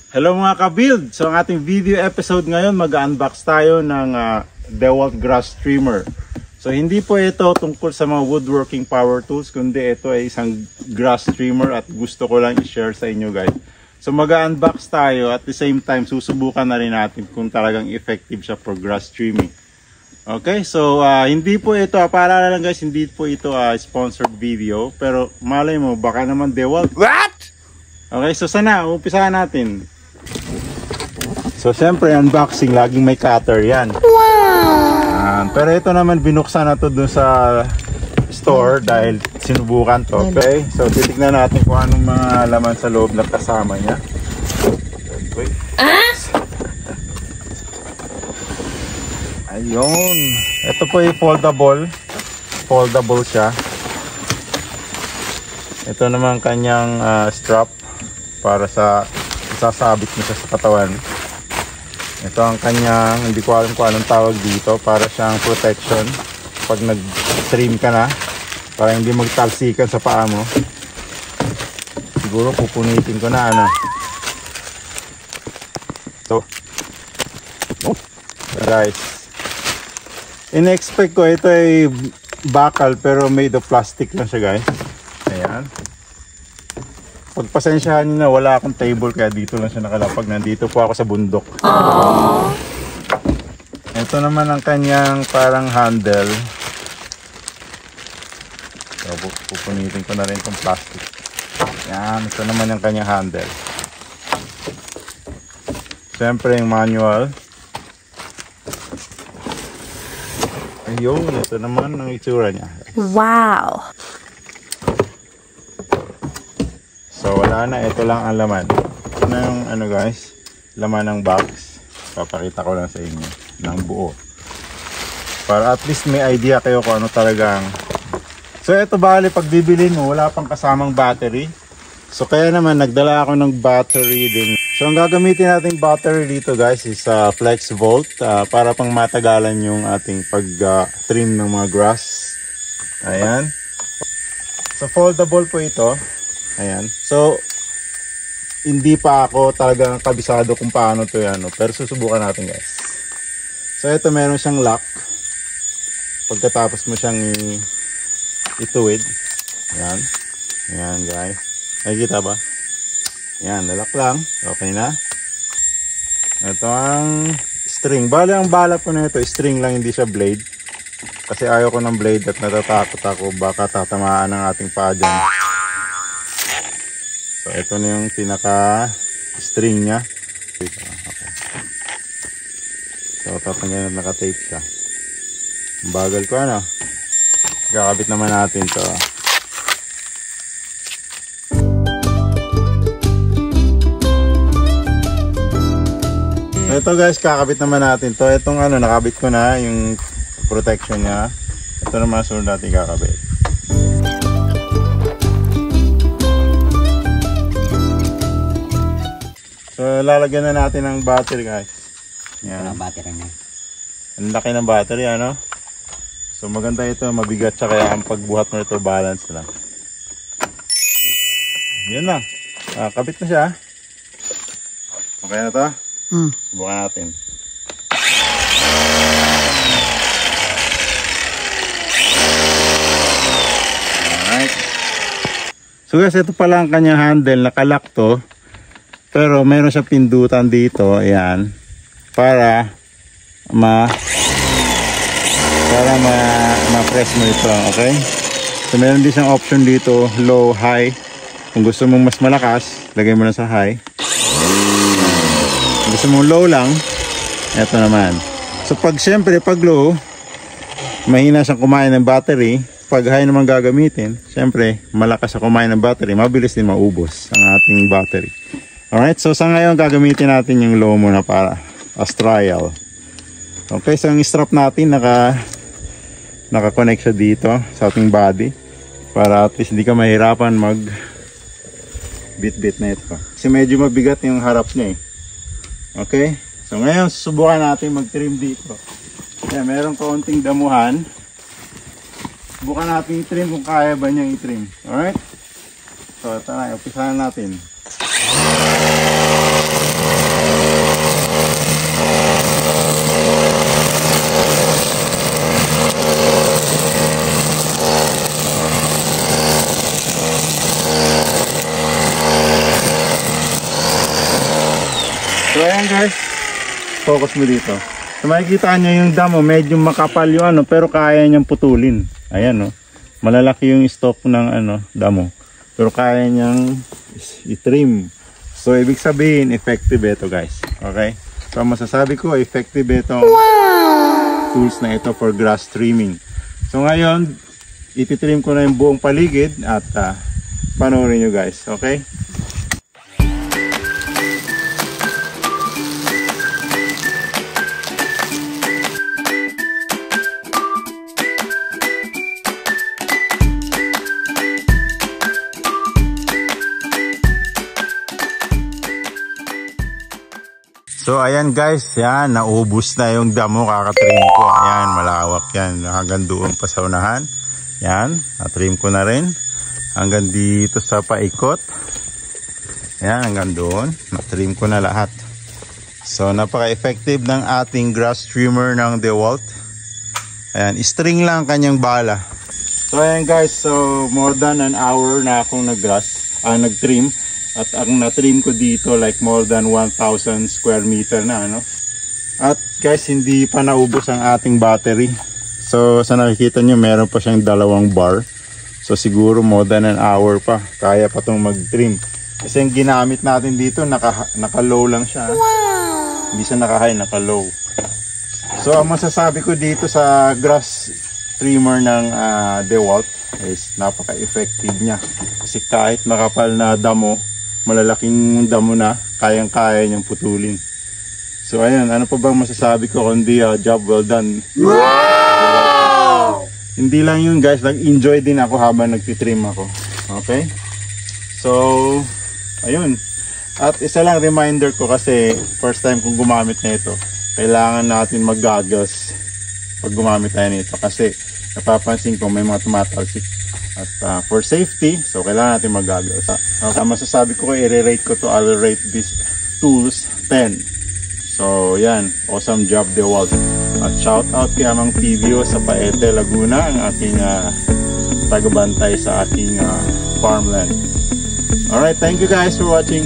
Hello mga ka-build! So ang ating video episode ngayon, mag-unbox tayo ng DeWalt grass trimmer. So hindi po ito tungkol sa mga woodworking power tools, kundi ito ay isang grass trimmer at gusto ko lang i-share sa inyo guys. So mag-unbox tayo at the same time susubukan na rin natin kung talagang effective siya for grass trimming. Okay, so hindi po ito, paalala lang guys, hindi po ito sponsored video, pero malay mo, baka naman DeWalt. What? Okay, so sana, umpisahan natin. So syempre, unboxing, laging may cutter yan. Wow! Pero ito naman, binuksan na to dun sa store dahil sinubukan to. Okay, so titignan natin kung anong mga laman sa loob na kasama niya. Wait. Ayun. Ito po yung foldable. Foldable siya. Ito naman kanyang strap para sa isasabit mo siya sa katawan. Ito ang kanyang, hindi ko alam kung anong tawag dito, para siyang protection pag nag-trim ka na, para hindi magtalsikan sa paa mo. Siguro pupunitin ko na So guys, in-expect ko ito ay bakal pero made of plastic lang siya guys. Ayan. Pagpasensyahan nyo na, wala akong table kaya dito lang siya nakalapag. Nandito po ako sa bundok. Aww. Ito naman ang kanyang parang handle. So, pupunitin ko na rin itong plastic. Ayan. Ito naman ang kanyang handle. Siyempre yung manual. Ayun, ito naman ang itsura niya. Wow! So wala na, ito lang ang laman. Ito na yung guys, laman ng box. Papakita ko lang sa inyo ng buo. Para at least may idea kayo kung ano talagang. So ito bali, pag bibili mo, wala pang kasamang battery. So kaya naman nagdala ako ng battery din. So ang gagamitin nating battery dito guys is FlexVolt para pang matagalan yung ating pag-trim ng mga grass. Ayan. So foldable po ito. Ayan. So hindi pa ako talagang kabisado kung paano to yan, pero susubukan natin guys. So ito meron siyang lock. Pagkatapos mo siyang ituwid. Ayan. Ayan guys. Nakikita ba? Yan, nalak lang. Okay na. Ito ang string. Bali, ang bala po na ito, string lang, hindi siya blade. Kasi ayaw ko ng blade at natatakot ako baka tatamaan ng ating paa dyan. So, ito na yung pinaka string niya. Okay. So, tatanggalin at naka-tape siya. Ang bagal ko kakabit naman natin to. Ito guys, kakabit naman natin to. Itong nakabit ko na yung protection niya. Ito naman sunod natin kakabit. So lalagyan na natin ng battery guys. Yan. Ang battery niya. Ang laki ng battery So maganda ito, mabigat siya kaya ang pagbuhat mo ito balance lang. Yan lang. Kabit na siya. Okay na to? Subukan natin. Alright. So guys, ito pala ang kanyang handle. Nakalock to. Pero meron siya pindutan dito. Ayan. Para ma-press mo ito. Okay? So meron din siyang option dito. Low, high. Kung gusto mong mas malakas, lagay mo na sa high. Gusto mong low lang, ito naman. So syempre pag low, mahina siyang kumain ng battery. Pag high naman gagamitin, syempre malakas siya kumain ng battery, mabilis din maubos ang ating battery. Alright, so sa ngayon gagamitin natin yung low muna para as trial. Okay, so yung strap natin naka-connect siya dito sa ating body para at least hindi ka mahirapan mag bit-bit na ito. Kasi medyo mabigat yung harap niya Okay, so ngayon susubukan natin mag-trim dito. Ayan, meron kaunting damuhan. Subukan natin i-trim kung kaya ba niyang i-trim. Alright? So ito na, umpisahan natin. So ayan guys, focus mo dito. So makikita nyo yung damo, medyo makapal yung ano, pero kaya niyang putulin. Ayan, no? Malalaki yung stalk ng damo, pero kaya niyang i-trim. So ibig sabihin, effective ito guys. Okay? So masasabi ko, effective itong tools na ito for grass trimming. So ngayon, ititrim ko na yung buong paligid at panoorin nyo guys. Okay? So ayan guys, yan, naubos na yung damo, kakatrim ko. Ayan, malawak yan, hanggang doon pa sa unahan. Yan, natrim ko na rin hanggang dito sa paikot. Ayan, hanggang doon, natrim ko na lahat. So napaka-effective ng ating grass trimmer ng DeWalt. Ayan, string lang kanyang bala. So ayan guys, so more than an hour na akong nag-trim. At ang na-trim ko dito like more than 1,000 square meter na ano. At guys, hindi pa naubos ang ating battery. So sa nakikita nyo, meron pa siyang 2 bar. So siguro more than an hour pa. Kaya pa itong mag-trim. Kasi yung ginamit natin dito, naka-low lang siya. Hindi siya naka-high, naka-low. So ang masasabi ko dito sa grass trimmer ng DeWalt is napaka-effective niya. Kasi kahit makapal na damo, malalaking damo na, kayang-kaya niyang putulin. So ayun, ano pa bang masasabi ko kundi job well done. Wow! Hindi lang yun guys, nag-enjoy din ako habang nagtitrim ako. Okay? So, ayun. At isa lang reminder ko kasi first time kong gumamit na ito, kailangan natin mag-goggles pag gumamit tayo nito kasi napapansin ko may mga tumatalsik. At for safety, so kailangan natin mag-goggles. Masasabi ko, i-rate ko to, I will rate these tools 10. So yan, awesome job DeWalt. At shout out kay Amang Pivio sa Paete, Laguna, ang aking tagabantay sa ating farmland. Alright, thank you guys for watching.